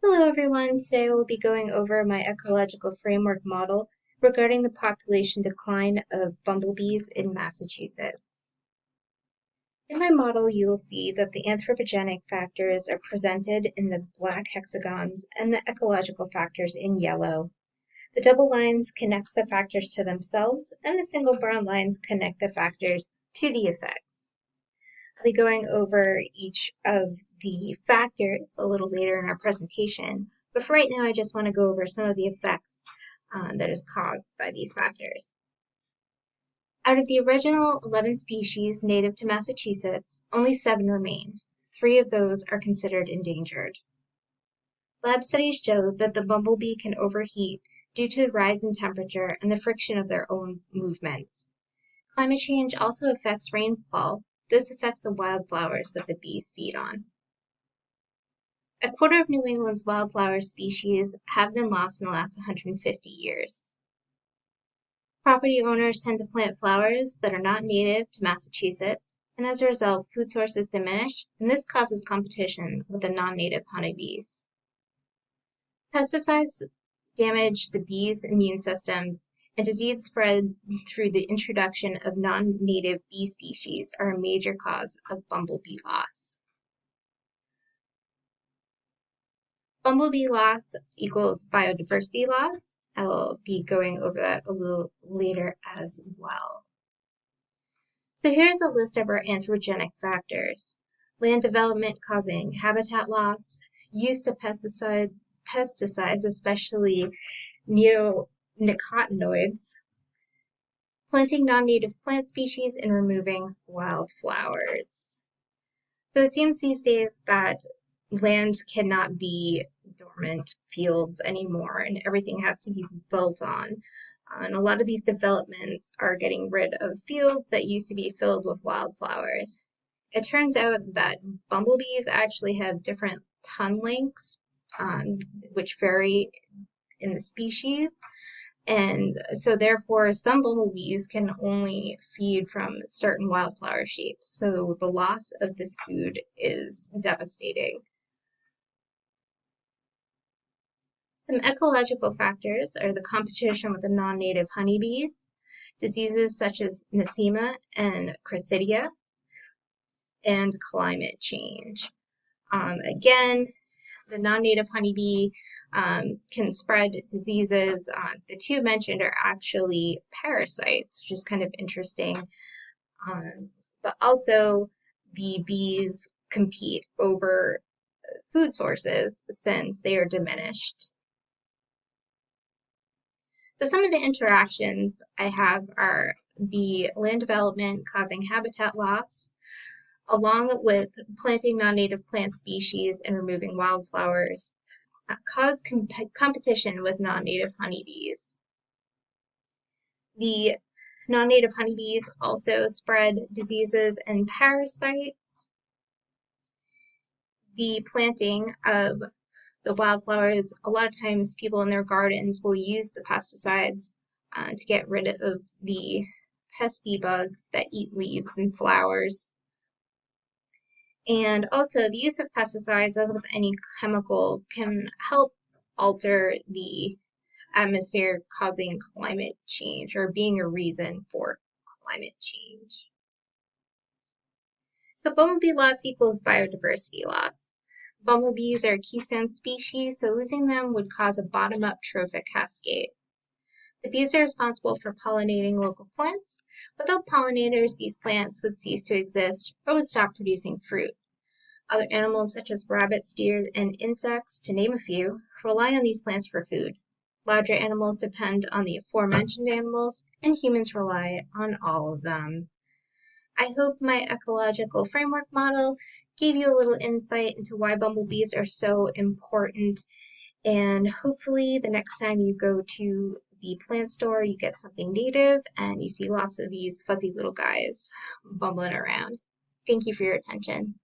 Hello everyone, today we'll be going over my ecological framework model regarding the population decline of bumblebees in Massachusetts. In my model, you will see that the anthropogenic factors are presented in the black hexagons and the ecological factors in yellow. The double lines connect the factors to themselves, and the single brown lines connect the factors to the effects. I'll be going over each of the factors a little later in our presentation, but for right now I just want to go over some of the effects that is caused by these factors. Out of the original 11 species native to Massachusetts, only 7 remain. 3 of those are considered endangered. Lab studies show that the bumblebee can overheat due to the rise in temperature and the friction of their own movements. Climate change also affects rainfall. This affects the wildflowers that the bees feed on. A quarter of New England's wildflower species have been lost in the last 150 years. Property owners tend to plant flowers that are not native to Massachusetts, and as a result, food sources diminish, and this causes competition with the non-native honeybees. Pesticides damage the bees' immune systems, and disease spread through the introduction of non-native bee species are a major cause of bumblebee loss. Bumblebee loss equals biodiversity loss. I will be going over that a little later as well. So here's a list of our anthropogenic factors. Land development causing habitat loss, use of pesticides, especially neonicotinoids, planting non-native plant species, and removing wildflowers. So it seems these days that land cannot be dormant fields anymore, and everything has to be built on. And a lot of these developments are getting rid of fields that used to be filled with wildflowers. It turns out that bumblebees actually have different tongue lengths, which vary in the species. And so therefore some bumblebees can only feed from certain wildflower shapes. So the loss of this food is devastating. Some ecological factors are the competition with the non-native honeybees, diseases such as Nosema and Crithidia, and climate change. Again, the non-native honeybee can spread diseases. The 2 mentioned are actually parasites, which is kind of interesting. But also, the bees compete over food sources since they are diminished. So some of the interactions I have are the land development causing habitat loss, along with planting non-native plant species and removing wildflowers, cause competition with non-native honeybees. The non-native honeybees also spread diseases and parasites. The planting of the wildflowers, a lot of times people in their gardens will use the pesticides to get rid of the pesky bugs that eat leaves and flowers. And also the use of pesticides, as with any chemical, can help alter the atmosphere, causing climate change or being a reason for climate change. So bumblebee loss equals biodiversity loss. Bumblebees are a keystone species, so losing them would cause a bottom-up trophic cascade. The bees are responsible for pollinating local plants. Without pollinators, these plants would cease to exist or would stop producing fruit. Other animals such as rabbits, deer, and insects, to name a few, rely on these plants for food. Larger animals depend on the aforementioned animals, and humans rely on all of them. I hope my ecological framework model gave you a little insight into why bumblebees are so important, and hopefully the next time you go to the plant store, you get something native and you see lots of these fuzzy little guys bumbling around. Thank you for your attention.